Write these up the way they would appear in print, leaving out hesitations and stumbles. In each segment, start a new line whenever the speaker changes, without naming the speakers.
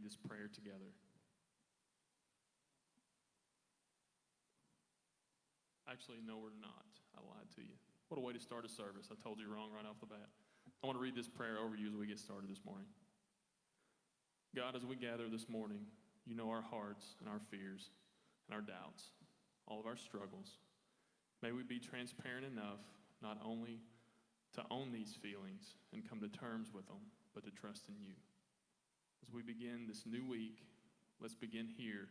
read this prayer together. Actually, no, we're not. I lied to you. What a way to start a service. I told you wrong right off the bat. I want to read this prayer over you as we get started this morning. God, as we gather this morning, you know our hearts and our fears and our doubts, all of our struggles. May we be transparent enough not only to own these feelings and come to terms with them, but to trust in you. As we begin this new week, let's begin here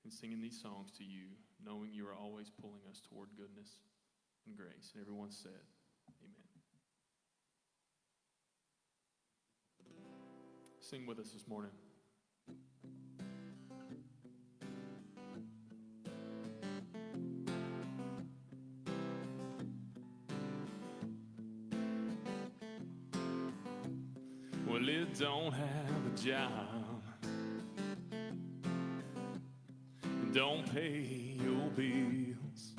in singing these songs to you, knowing you are always pulling us toward goodness and grace. And everyone said, amen. Sing with us this morning. Well, it don't have a job, don't pay your bills,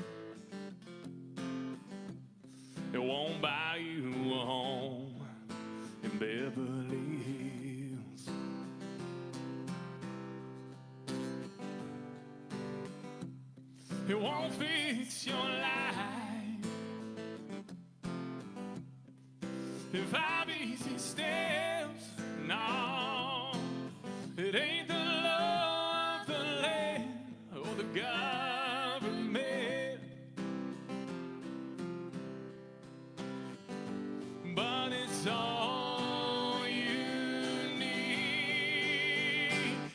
it won't buy you a home in Beverly Hills. It won't fix your life if I've easy steps. No, it ain't the law of the land or the government, but it's all you need,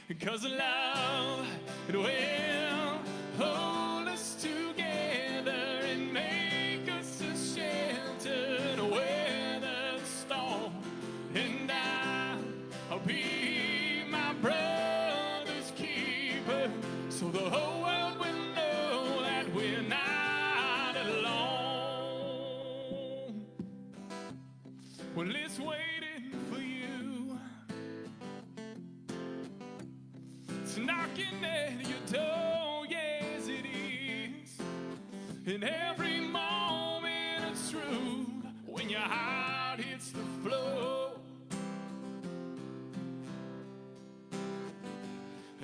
because love, it will hold us together and make us a shelter to weather the storm. And I'll be my brother's keeper, so the whole world will know that we're not alone. Well, it's waiting for you, it's knocking at your door, yes it is. And every moment it's true when your heart hits the floor.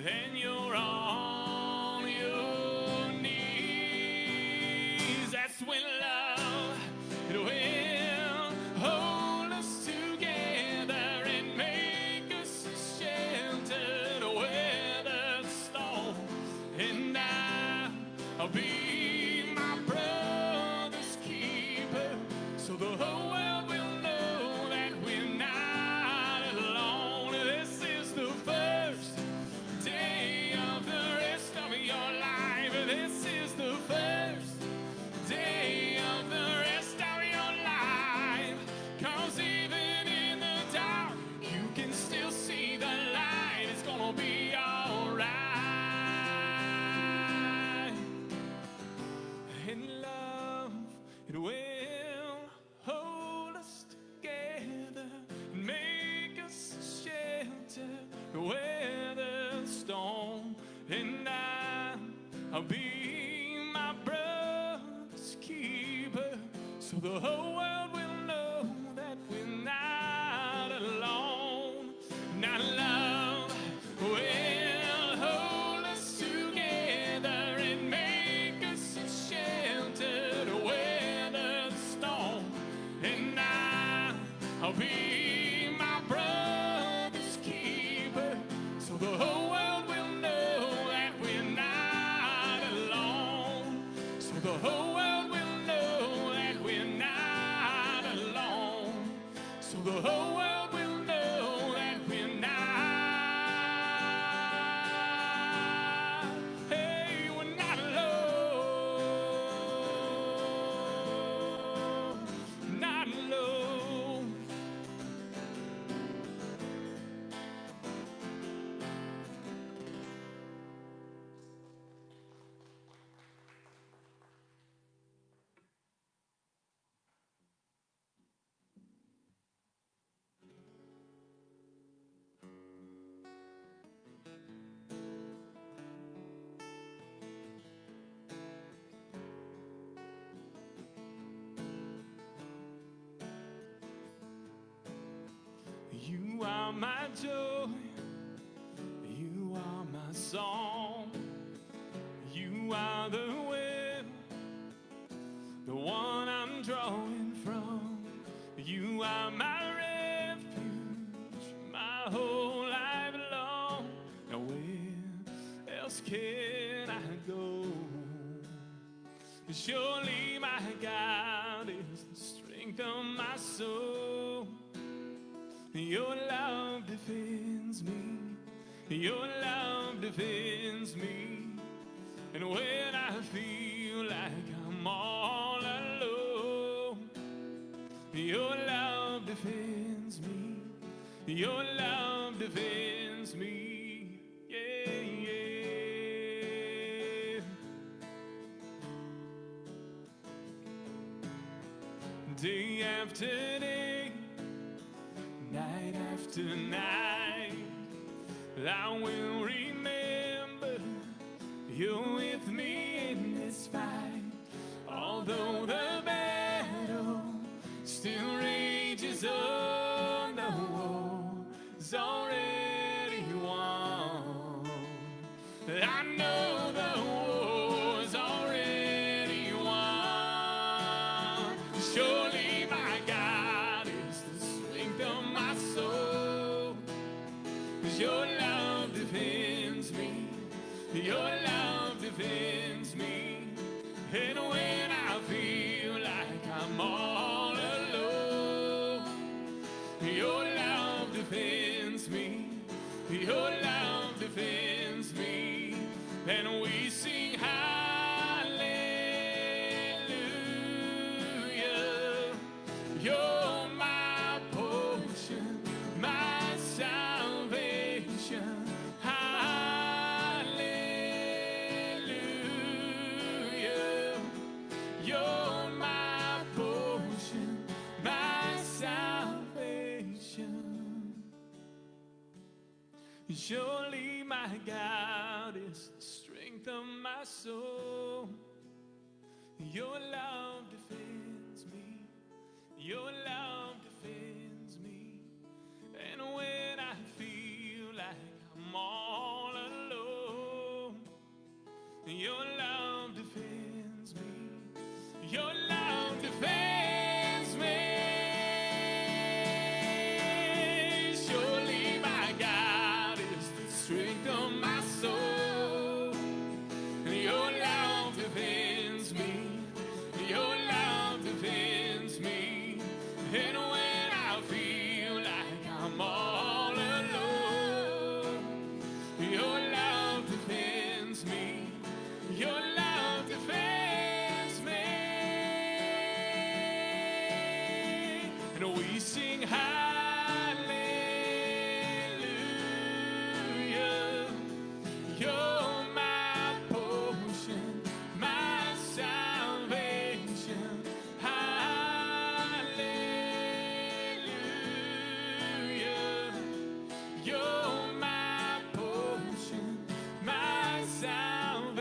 And you're on your knees. That's when love, it will hold us together and make us a shelter to weather the storm. And I'll be my brother's keeper, so the whole world will know that we're not alone. This is the first day of the rest of your life. This is the first day of the rest of your life. 'Cause even in the dark, you can still see the light. It's gonna be alright. And love, it will hold us together and make us a shelter where the storm. And I'll be my brother's keeper, so the whole world will know that we're not alone. Not love will hold us together and make us a shelter to weather the storm. And I'll be my brother's keeper, so the whole world will know that we're not alone. So the whole world will know that we're not alone. So the whole world will know that we're not. Hey, we're not alone. Not alone. You are my joy, song. You are the well, the one I'm drawing from. You are my refuge, my whole life long. Now where else can I go? Surely my God is the strength of my soul. Your love defends me. Your love defends me. And when I feel like I'm all alone, your love defends me. Your love defends me. Yeah, yeah. Day after day, night after night, I will remember you're with me in this fight. Although the battle still rages on, the war's already won. I know the war's already won. Surely my God is the strength of my soul. Your love defends me. Your love defends me. And when I feel like I'm all alone, your love defends me. Your love defends me. And we sing hallelujah. You're my portion, my salvation. Hallelujah. You're my portion, my salvation. Surely my God is the strength of my soul. Your love defends me. Your love defends me. And when I feel like I'm all alone, your love defends me. Your love defends me. Surely my God is the strength of my soul. Your love defends me. Your love defends me. And when I feel like I'm all alone, your love defends me. Your love defends me. And we sing hallelujah. You're my portion, my salvation. Hallelujah. You're my portion, my salvation.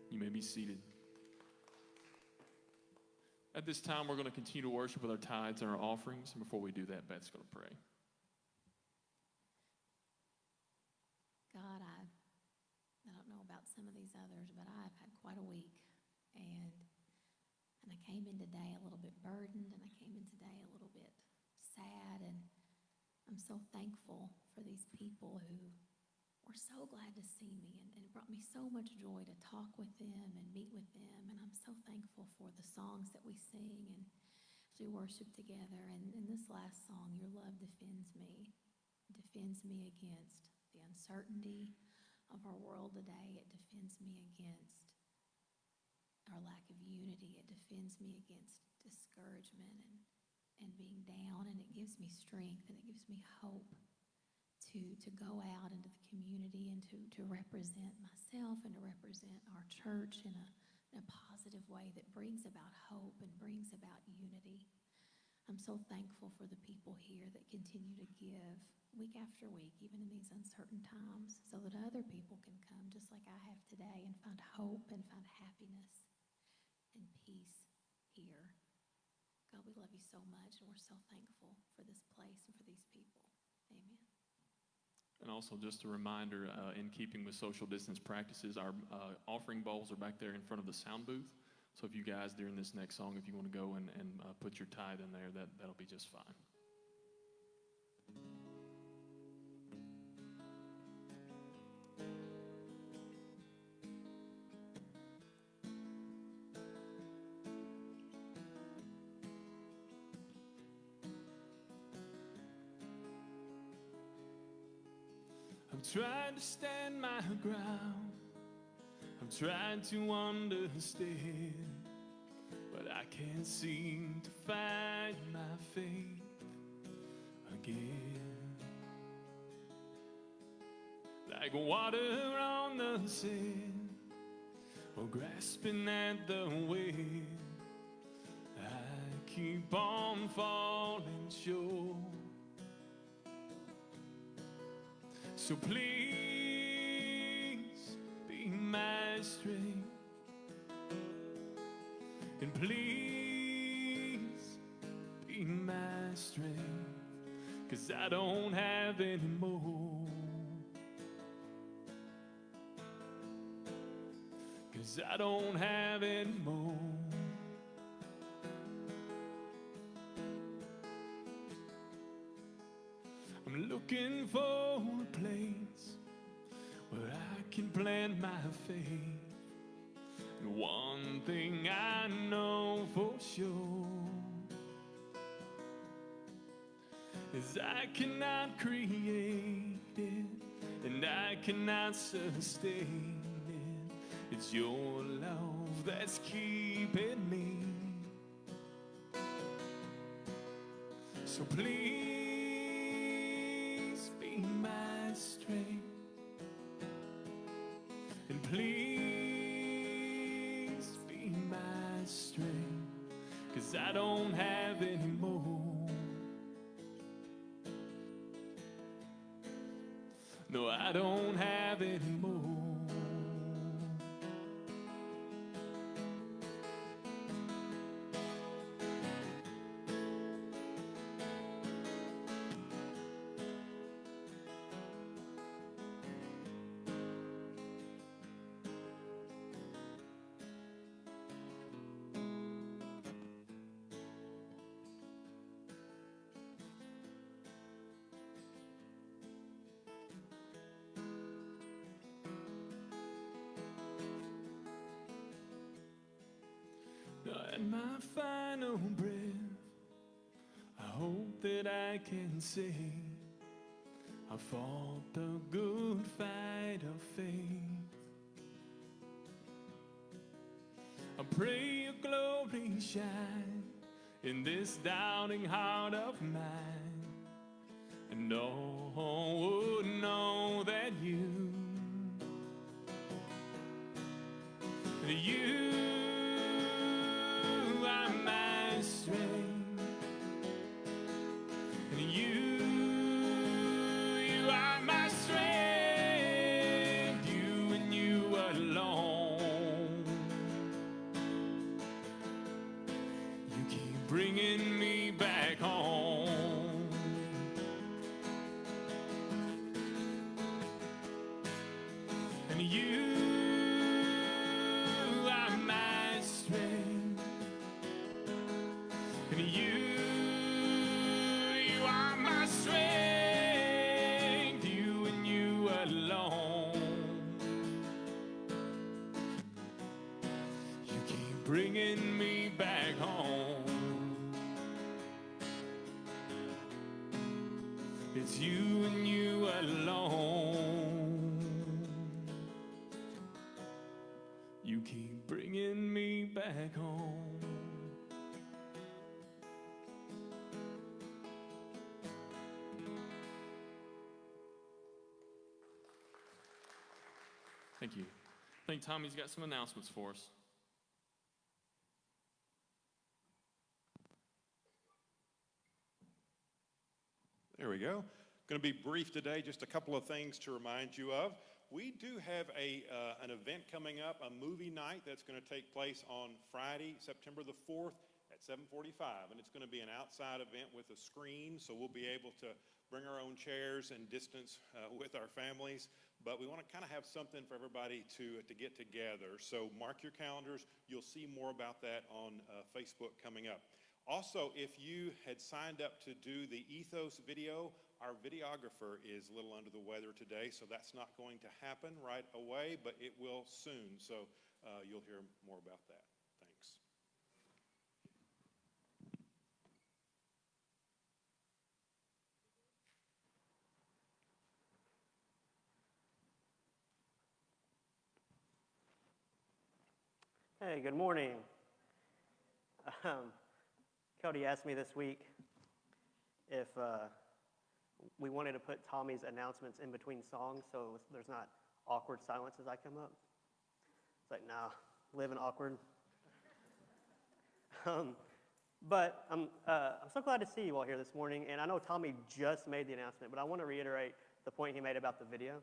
You may be seated. At this time, we're going to continue to worship with our tithes and our offerings. And before we do that, Beth's going to pray.
God, I don't know about some of these others, but I've had quite a week. And I came in today a little bit burdened, and I came in today a little bit sad. And I'm so thankful for these people who were so glad to see me. And it brought me so much joy to talk with them and meet with them. And I'm so thankful for the songs that we sing and as we worship together. And in this last song, Your Love Defends Me. It defends me against the uncertainty of our world today. It defends me against our lack of unity. It defends me against discouragement and being down. And it gives me strength and it gives me hope to go out into the community and to represent myself and to represent our church in a positive way that brings about hope and brings about unity. I'm so thankful for the people here that continue to give week after week, even in these uncertain times, so that other people can come just like I have today and find hope and find happiness. here. God, we love you so much, and we're so thankful for this place and for these people. Amen.
And also just a reminder, in keeping with social distance practices, our offering bowls are back there in front of the sound booth. So if you guys, during this next song, if you want to go and put your tithe in there, that'll be just fine. I'm trying to stand my ground. I'm trying to understand, but I can't seem to find my faith again. Like water on the sand, or grasping at the wind, I keep on falling short. So please be my strength, and please be my strength, 'cause I don't have any more. 'Cause I don't have any more. I'm looking for a place where I can plant my faith. And one thing I know for sure is I cannot create it, and I cannot sustain it. It's your love that's keeping me. So please be my strength, and please be my strength, 'cause I don't have any more. No, I don't have any more. At my final breath, I hope that I can say I fought the good fight of faith. I pray your glory shine in this doubting heart of mine, and no one would know that you are my strength, and you are my strength, you and you alone. You keep bringing me back home. And you are my strength, and you are my strength, you and you alone. You keep bringing me back home. It's you and you alone. You keep bringing me back home. Thank you. I think Tommy's got some announcements for us.
There we go. Going to be brief today, just a couple of things to remind you of. We do have an event coming up, a movie night that's going to take place on Friday, September the 4th at 7:45, and it's going to be an outside event with a screen, so we'll be able to bring our own chairs and distance with our families, but we want to kind of have something for everybody to get together. So mark your calendars. You'll see more about that on Facebook coming up. Also, if you had signed up to do the Ethos video, our videographer is a little under the weather today, so that's not going to happen right away, but it will soon. So you'll hear more about that. Thanks.
Hey, good morning. Cody asked me this week if we wanted to put Tommy's announcements in between songs so there's not awkward silence as I come up. It's like, nah, living awkward. But I'm so glad to see you all here this morning, and I know Tommy just made the announcement, but I want to reiterate the point he made about the video.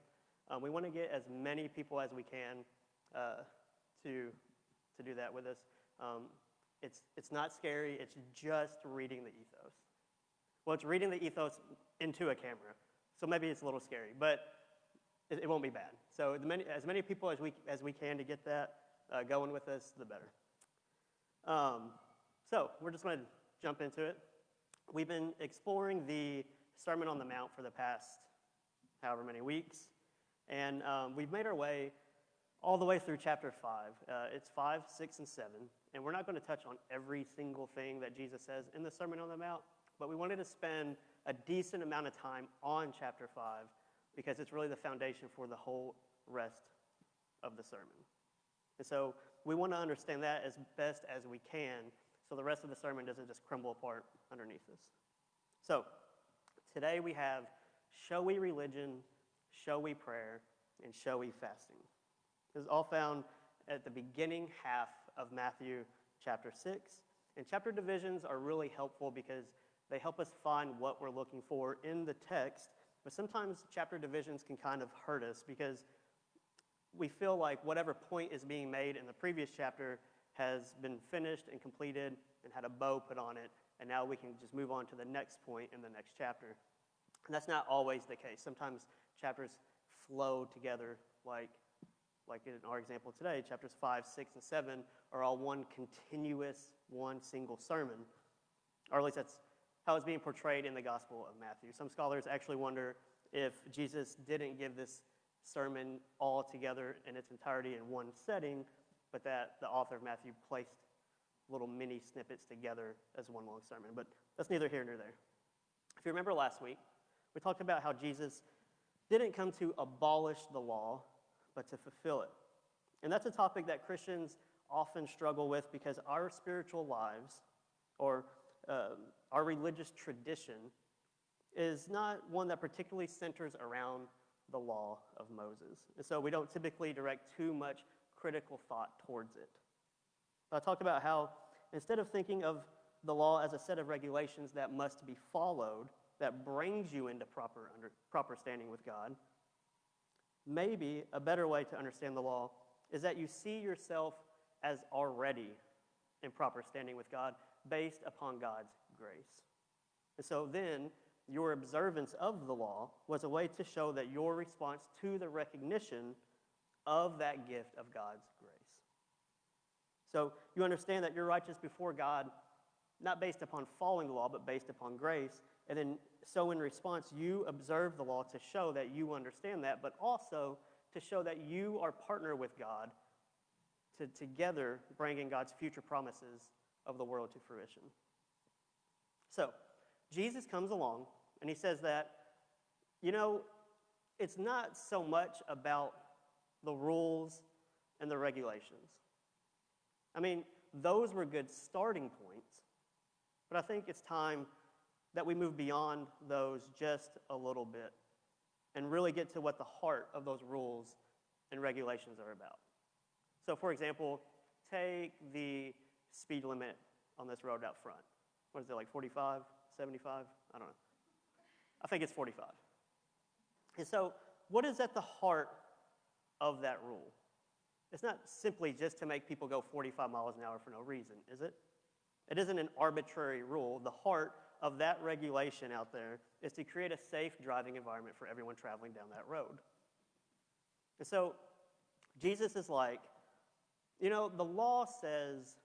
We want to get as many people as we can to do that with us. It's not scary, it's just reading the ethos. Well, it's reading the ethos into a camera, so maybe it's a little scary, but it won't be bad. So as many people as we can to get that going with us, the better. So we're just going to jump into it. We've been exploring the Sermon on the Mount for the past however many weeks, and we've made our way all the way through chapter 5. It's 5, 6, and 7, and we're not going to touch on every single thing that Jesus says in the Sermon on the Mount, but we wanted to spend a decent amount of time on chapter 5 because it's really the foundation for the whole rest of the sermon. And so we want to understand that as best as we can so the rest of the sermon doesn't just crumble apart underneath us. So today we have showy religion, showy prayer, and showy fasting. This is all found at the beginning half of Matthew chapter 6. And chapter divisions are really helpful because they help us find what we're looking for in the text. But sometimes chapter divisions can kind of hurt us because we feel like whatever point is being made in the previous chapter has been finished and completed and had a bow put on it, and now we can just move on to the next point in the next chapter. And that's not always the case. Sometimes chapters flow together like in our example today, chapters 5, 6, and 7 are all one single sermon, or at least that's how it's being portrayed in the Gospel of Matthew. Some scholars actually wonder if Jesus didn't give this sermon all together in its entirety in one setting, but that the author of Matthew placed little mini snippets together as one long sermon. But that's neither here nor there. If you remember last week, we talked about how Jesus didn't come to abolish the law, but to fulfill it. And that's a topic that Christians often struggle with because our spiritual lives, or our religious tradition, is not one that particularly centers around the law of Moses. And so we don't typically direct too much critical thought towards it. I talked about how instead of thinking of the law as a set of regulations that must be followed, that brings you into proper standing with God, maybe a better way to understand the law is that you see yourself as already in proper standing with God based upon God's grace. And so then your observance of the law was a way to show that your response to the recognition of that gift of God's grace. So you understand that you're righteous before God, not based upon following the law, but based upon grace. And then, so in response, you observe the law to show that you understand that, but also to show that you are partner with God to together bringing God's future promises of the world to fruition. So, Jesus comes along and he says that, it's not so much about the rules and the regulations. I mean, those were good starting points, but I think it's time that we move beyond those just a little bit and really get to what the heart of those rules and regulations are about. So, for example, take the speed limit on this road out front. What is it, like 45, 75? I don't know. I think it's 45. And so, what is at the heart of that rule? It's not simply just to make people go 45 miles an hour for no reason, is it? It isn't an arbitrary rule. The heart of that regulation out there is to create a safe driving environment for everyone traveling down that road. And so Jesus is like, you know, the law says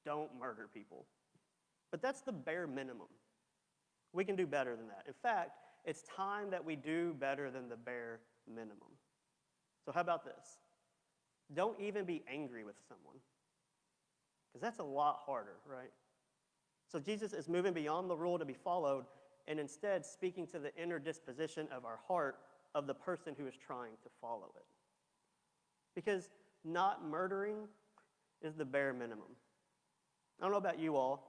don't murder people, but that's the bare minimum. We can do better than that. In fact, it's time that we do better than the bare minimum. So how about this? Don't even be angry with someone, because that's a lot harder, right? So Jesus is moving beyond the rule to be followed and instead speaking to the inner disposition of our heart of the person who is trying to follow it. Because not murdering is the bare minimum. I don't know about you all.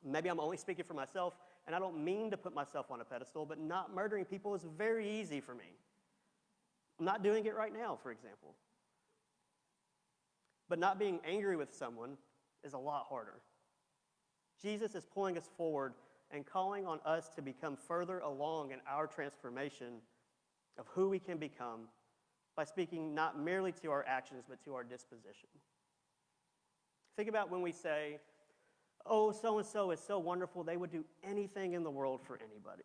Maybe I'm only speaking for myself, and I don't mean to put myself on a pedestal, but not murdering people is very easy for me. I'm not doing it right now, for example. But not being angry with someone is a lot harder. Jesus is pulling us forward and calling on us to become further along in our transformation of who we can become by speaking not merely to our actions, but to our disposition. Think about when we say, oh, so-and-so is so wonderful, they would do anything in the world for anybody.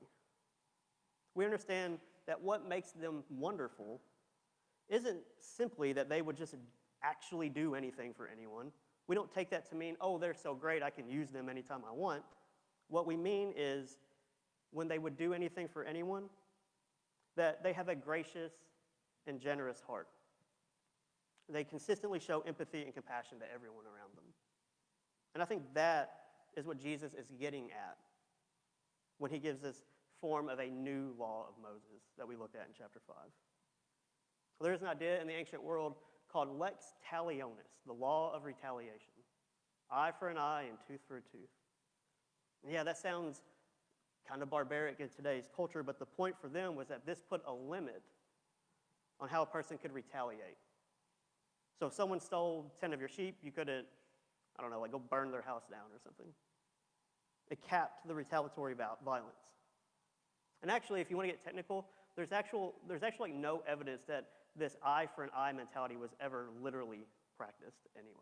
We understand that what makes them wonderful isn't simply that they would just actually do anything for anyone. We don't take that to mean, oh, they're so great, I can use them anytime I want. What we mean is when they would do anything for anyone, that they have a gracious and generous heart. They consistently show empathy and compassion to everyone around them. And I think that is what Jesus is getting at when he gives this form of a new law of Moses that we looked at in chapter 5. There is an idea in the ancient world called lex talionis, the law of retaliation. Eye for an eye and tooth for a tooth. And yeah, that sounds kind of barbaric in today's culture, but the point for them was that this put a limit on how a person could retaliate. So if someone stole 10 of your sheep, you couldn't, I don't know, like go burn their house down or something. It capped the retaliatory violence. And actually, if you want to get technical, there's actually no evidence that this eye for an eye mentality was ever literally practiced anyway.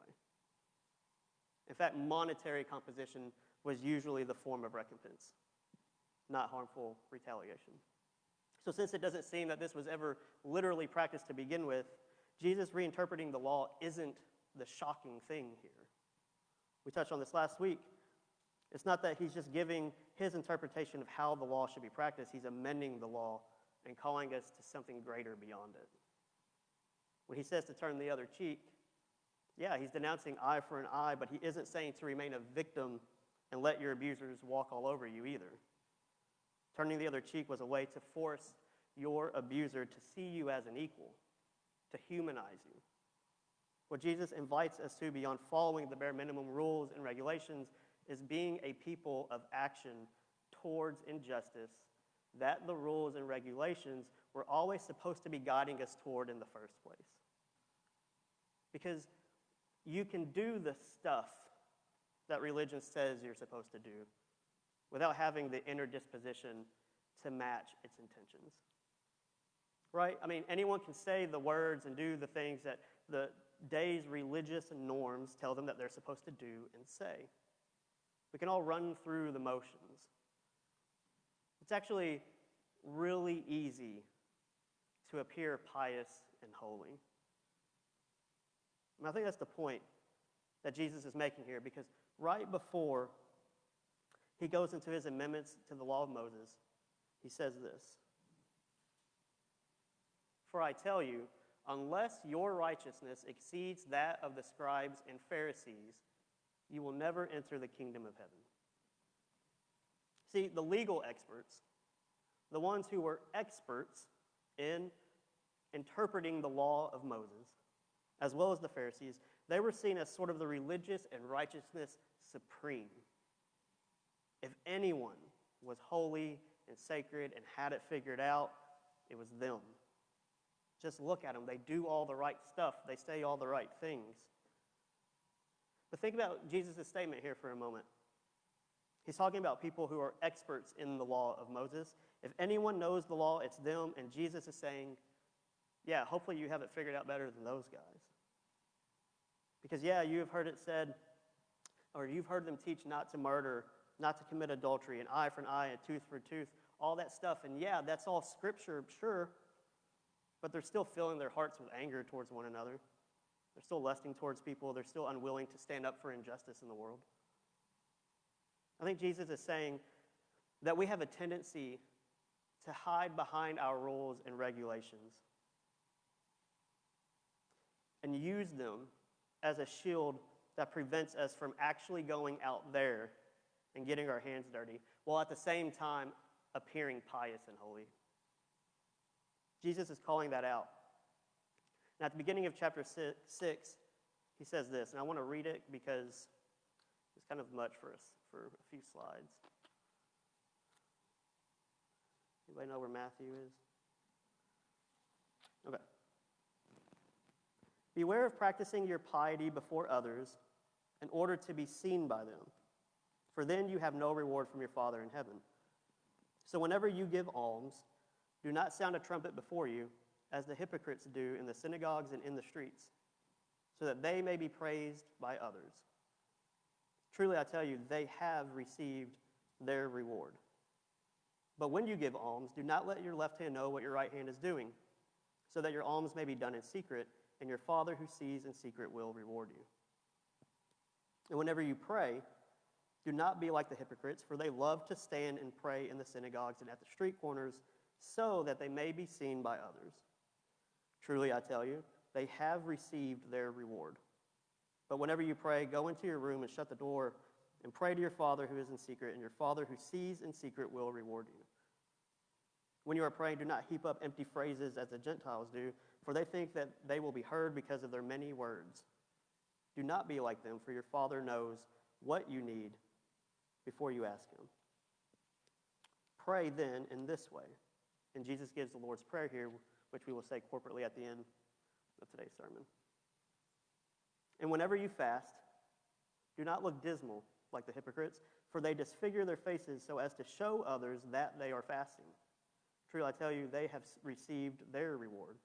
In fact, monetary composition was usually the form of recompense, not harmful retaliation. So since it doesn't seem that this was ever literally practiced to begin with, Jesus reinterpreting the law isn't the shocking thing here. We touched on this last week. It's not that he's just giving his interpretation of how the law should be practiced. He's amending the law and calling us to something greater beyond it. When he says to turn the other cheek, yeah, he's denouncing eye for an eye, but he isn't saying to remain a victim and let your abusers walk all over you either. Turning the other cheek was a way to force your abuser to see you as an equal, to humanize you. What Jesus invites us to beyond following the bare minimum rules and regulations is being a people of action towards injustice that the rules and regulations were always supposed to be guiding us toward in the first place. Because you can do the stuff that religion says you're supposed to do without having the inner disposition to match its intentions. Right? I mean, anyone can say the words and do the things that the day's religious norms tell them that they're supposed to do and say. We can all run through the motions. It's actually really easy to appear pious and holy. And I think that's the point that Jesus is making here, because right before he goes into his amendments to the law of Moses, he says this: "For I tell you, unless your righteousness exceeds that of the scribes and Pharisees, you will never enter the kingdom of heaven." See, the legal experts, the ones who were experts in interpreting the law of Moses, as well as the Pharisees, they were seen as sort of the religious and righteousness supreme. If anyone was holy and sacred and had it figured out, it was them. Just look at them. They do all the right stuff. They say all the right things. But think about Jesus' statement here for a moment. He's talking about people who are experts in the law of Moses. If anyone knows the law, it's them. And Jesus is saying, yeah, hopefully you have it figured out better than those guys. Because, yeah, you have heard it said, Or you've heard them teach not to murder, not to commit adultery, an eye for an eye, a tooth for a tooth, all that stuff. And yeah, that's all scripture, sure, but they're still filling their hearts with anger towards one another. They're still lusting towards people. They're still unwilling to stand up for injustice in the world. I think Jesus is saying that we have a tendency to hide behind our rules and regulations and use them as a shield that prevents us from actually going out there and getting our hands dirty, while at the same time appearing pious and holy. Jesus is calling that out. And at the beginning of chapter 6, he says this, and I want to read it because it's kind of much for us for a few slides. Anybody know where Matthew is? Okay. Beware of practicing your piety before others in order to be seen by them, for then you have no reward from your Father in heaven. So whenever you give alms, do not sound a trumpet before you, as the hypocrites do in the synagogues and in the streets, so that they may be praised by others. Truly, I tell you, they have received their reward. But when you give alms, do not let your left hand know what your right hand is doing, so that your alms may be done in secret, and your Father who sees in secret will reward you. And whenever you pray, do not be like the hypocrites, for they love to stand and pray in the synagogues and at the street corners, so that they may be seen by others. Truly, I tell you, they have received their reward. But whenever you pray, go into your room and shut the door and pray to your Father who is in secret, and your Father who sees in secret will reward you. When you are praying, do not heap up empty phrases as the Gentiles do, for they think that they will be heard because of their many words. Do not be like them, for your Father knows what you need before you ask him. Pray then in this way. And Jesus gives the Lord's Prayer here, which we will say corporately at the end of today's sermon. And whenever you fast, do not look dismal like the hypocrites, for they disfigure their faces so as to show others that they are fasting. Truly, I tell you, they have received their reward.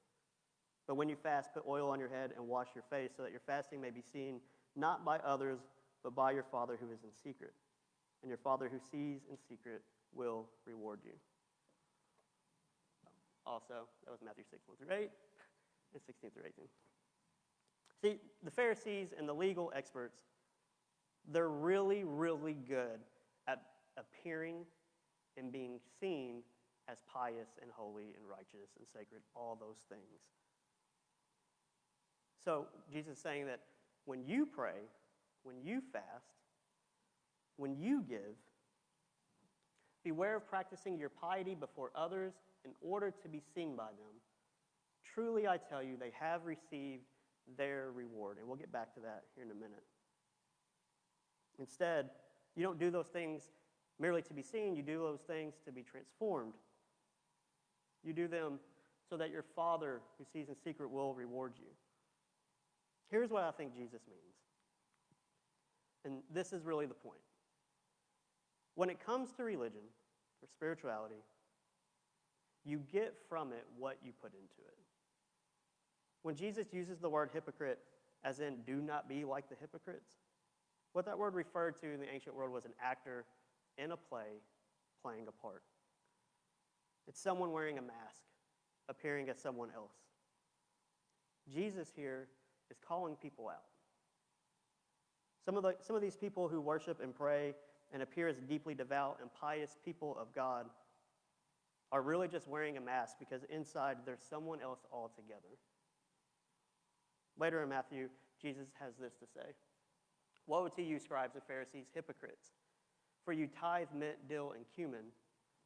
But when you fast, put oil on your head and wash your face, so that your fasting may be seen not by others, but by your Father who is in secret. And your Father who sees in secret will reward you. Also, that was Matthew 6, 1 through 8, and 16 through 18. See, the Pharisees and the legal experts, they're really, really good at appearing and being seen as pious and holy and righteous and sacred, all those things. So Jesus is saying that when you pray, when you fast, when you give, beware of practicing your piety before others in order to be seen by them. Truly, I tell you, they have received their reward. And we'll get back to that here in a minute. Instead, you don't do those things merely to be seen. You do those things to be transformed. You do them so that your Father who sees in secret will reward you. Here's what I think Jesus means. And this is really the point. When it comes to religion or spirituality, you get from it what you put into it. When Jesus uses the word hypocrite, as in do not be like the hypocrites, what that word referred to in the ancient world was an actor in a play playing a part. It's someone wearing a mask, appearing as someone else. Jesus here is calling people out. Some of these people who worship and pray and appear as deeply devout and pious people of God are really just wearing a mask because inside there's someone else altogether. Later in Matthew, Jesus has this to say. Woe to you, scribes and Pharisees, hypocrites! For you tithe mint, dill, and cumin.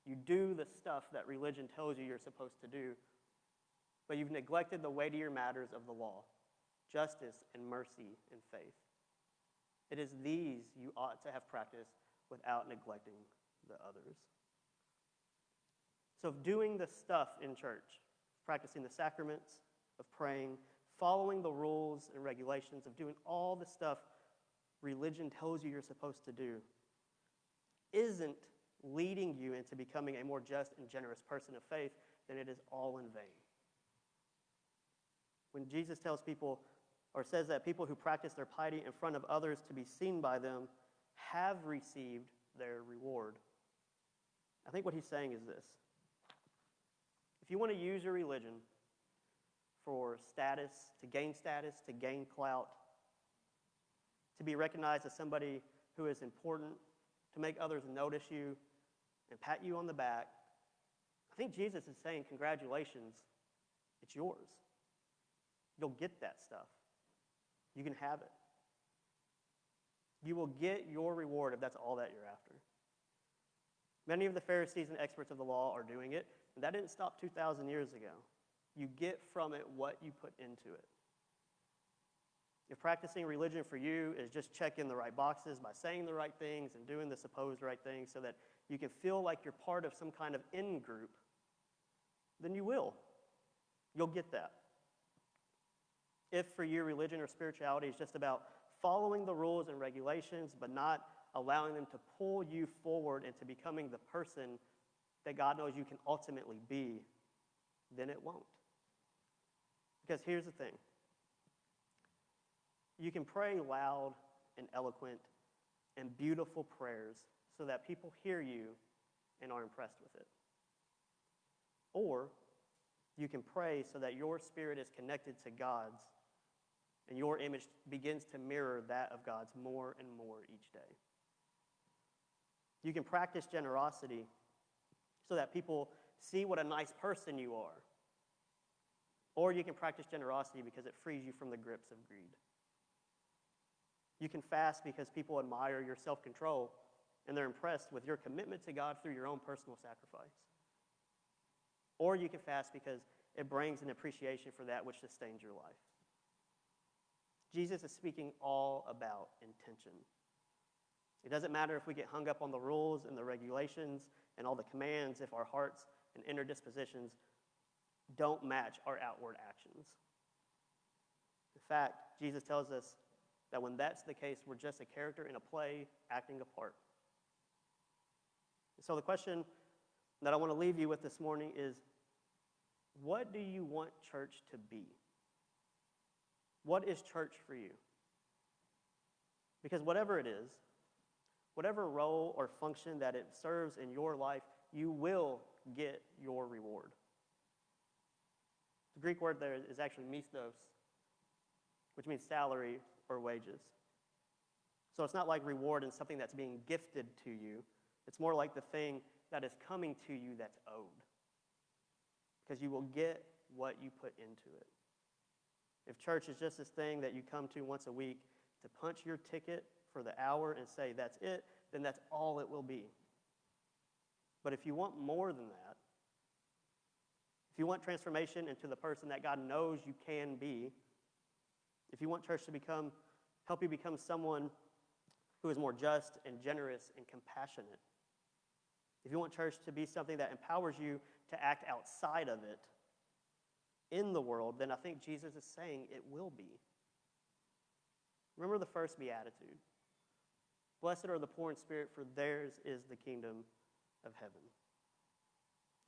You do the stuff that religion tells you you're supposed to do, but you've neglected the weightier matters of the law, justice and mercy and faith. It is these you ought to have practiced without neglecting the others. So doing the stuff in church, practicing the sacraments, of praying, following the rules and regulations, of doing all the stuff religion tells you you're supposed to do, isn't leading you into becoming a more just and generous person of faith, then it is all in vain. When Jesus tells people, or says that people who practice their piety in front of others to be seen by them have received their reward. I think what he's saying is this. If you want to use your religion for status, to gain clout, to be recognized as somebody who is important, to make others notice you and pat you on the back, I think Jesus is saying, congratulations, it's yours. You'll get that stuff. You can have it. You will get your reward if that's all that you're after. Many of the Pharisees and experts of the law are doing it, and that didn't stop 2,000 years ago. You get from it what you put into it. If practicing religion for you is just checking the right boxes by saying the right things and doing the supposed right things so that you can feel like you're part of some kind of in-group, then you will. You'll get that. If for you religion or spirituality is just about following the rules and regulations but not allowing them to pull you forward into becoming the person that God knows you can ultimately be, then it won't. Because here's the thing. You can pray loud and eloquent and beautiful prayers so that people hear you and are impressed with it. Or you can pray so that your spirit is connected to God's and your image begins to mirror that of God's more and more each day. You can practice generosity so that people see what a nice person you are. Or you can practice generosity because it frees you from the grips of greed. You can fast because people admire your self-control and they're impressed with your commitment to God through your own personal sacrifice. Or you can fast because it brings an appreciation for that which sustains your life. Jesus is speaking all about intention. It doesn't matter if we get hung up on the rules and the regulations and all the commands if our hearts and inner dispositions don't match our outward actions. In fact, Jesus tells us that when that's the case, we're just a character in a play acting a part. So the question that I want to leave you with this morning is, what do you want church to be? What is church for you? Because whatever it is, whatever role or function that it serves in your life, you will get your reward. The Greek word there is actually mistos, which means salary or wages. So it's not like reward in something that's being gifted to you. It's more like the thing that is coming to you that's owed. Because you will get what you put into it. If church is just this thing that you come to once a week to punch your ticket for the hour and say that's it, then that's all it will be. But if you want more than that, if you want transformation into the person that God knows you can be, if you want church to help you become someone who is more just and generous and compassionate, if you want church to be something that empowers you to act outside of it in the world, then I think Jesus is saying it will be. Remember the first beatitude. Blessed are the poor in spirit, for theirs is the kingdom of heaven.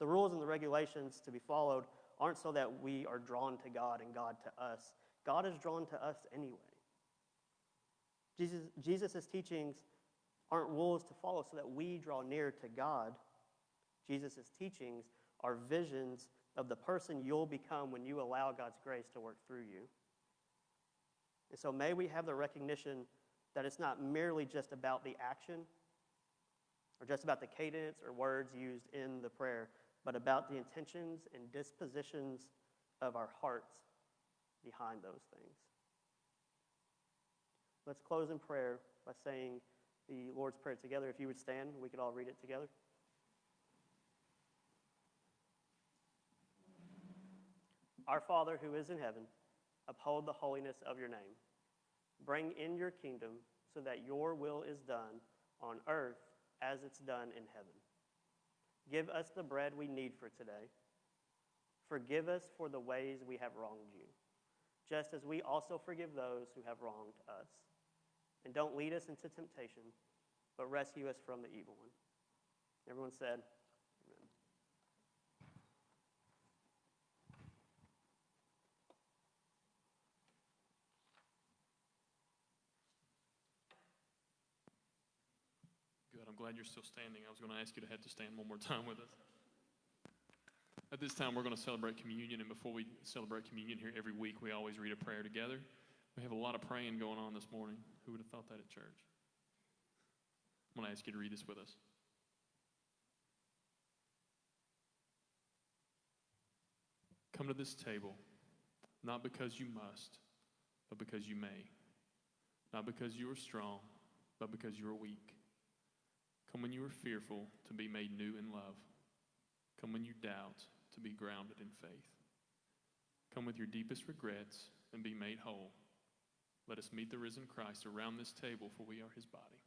The rules and the regulations to be followed aren't so that we are drawn to God and God to us. God is drawn to us anyway. Jesus' teachings aren't rules to follow so that we draw near to God. Jesus' teachings are visions of the person you'll become when you allow God's grace to work through you. And so may we have the recognition that it's not merely just about the action or just about the cadence or words used in the prayer, but about the intentions and dispositions of our hearts behind those things. Let's close in prayer by saying the Lord's Prayer together. If you would stand, we could all read it together. Our Father who is in heaven, uphold the holiness of your name. Bring in your kingdom so that your will is done on earth as it's done in heaven. Give us the bread we need for today. Forgive us for the ways we have wronged you, just as we also forgive those who have wronged us. And don't lead us into temptation, but rescue us from the evil one. Everyone said, amen.
I'm glad you're still standing. I was going to ask you to have to stand one more time with us. At this time, we're going to celebrate communion, and before we celebrate communion here every week, we always read a prayer together. We have a lot of praying going on this morning. Who would have thought that at church? I'm going to ask you to read this with us. Come to this table, not because you must, but because you may. Not because you are strong, but because you are weak. Come when you are fearful, to be made new in love. Come when you doubt, to be grounded in faith. Come with your deepest regrets and be made whole. Let us meet the risen Christ around this table, for we are his body.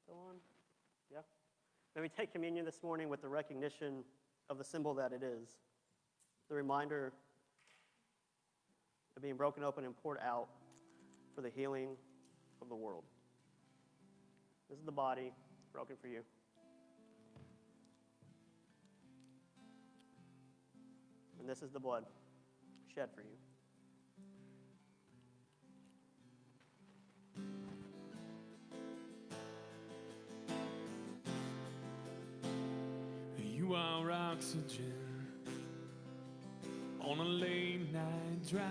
Go on. Yeah. May we take communion this morning with the recognition of the symbol that it is, the reminder of being broken open and poured out for the healing of the world. This is the body broken for you. And this is the blood shed for you.
You are oxygen on a late night drive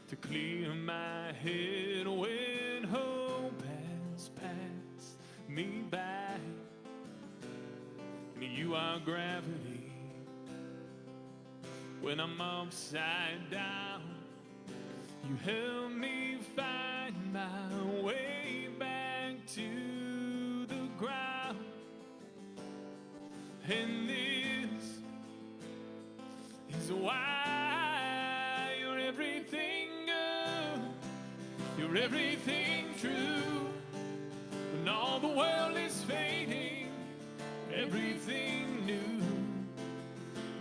to clear my head when hope has passed me by. And you are gravity when I'm upside down. You help me find my way back to the ground. And this is why you're everything good, you're everything true. When all the world is fading, everything new.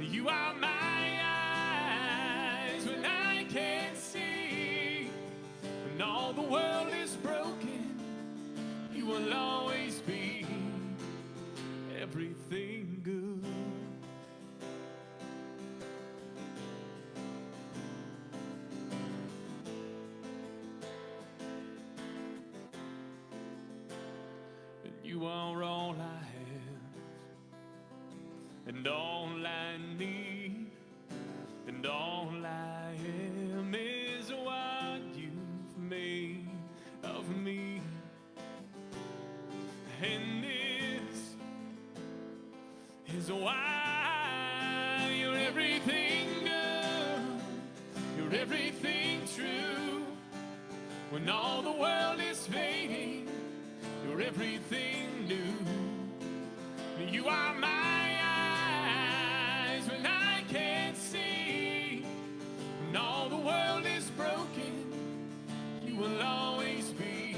You are my eyes when I can't see. When all the world is broken, you will always be everything good. And you are all I have, and all I need, and all I am is what you've made of me. And this is why you're everything good, you're everything true. When all the world is fading, you're everything new. You are my eyes when I can't see. When all the world is broken, you will always be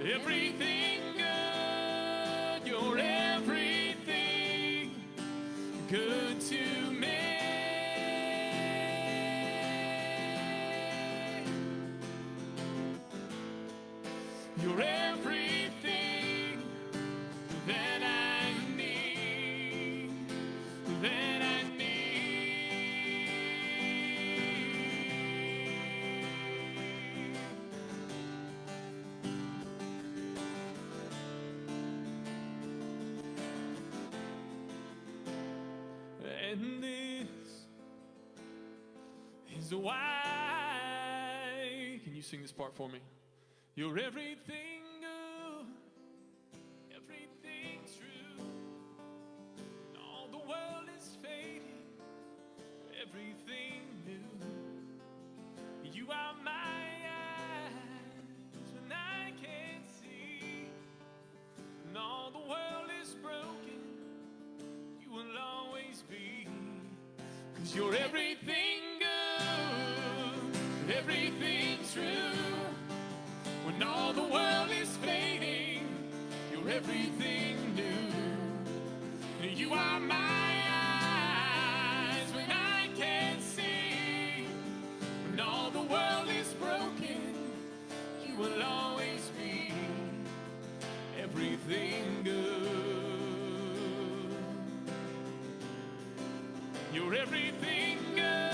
everything good. You're everything good to me. You're everything that I need, that I need. And this is why. Can you sing this part for me? You're everything good, everything true. And all the world is fading, everything new. You are my eyes when I can't see. And all the world is broken, you will always be. 'Cause you're everything good, everything true. When all the world is fading, you're everything new. You are my eyes when I can't see. When all the world is broken, you will always be everything good. You're everything good.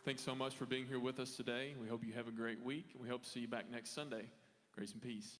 thanks so much for being here with us today. We hope you have a great week. We hope to see you back next Sunday. Grace and peace.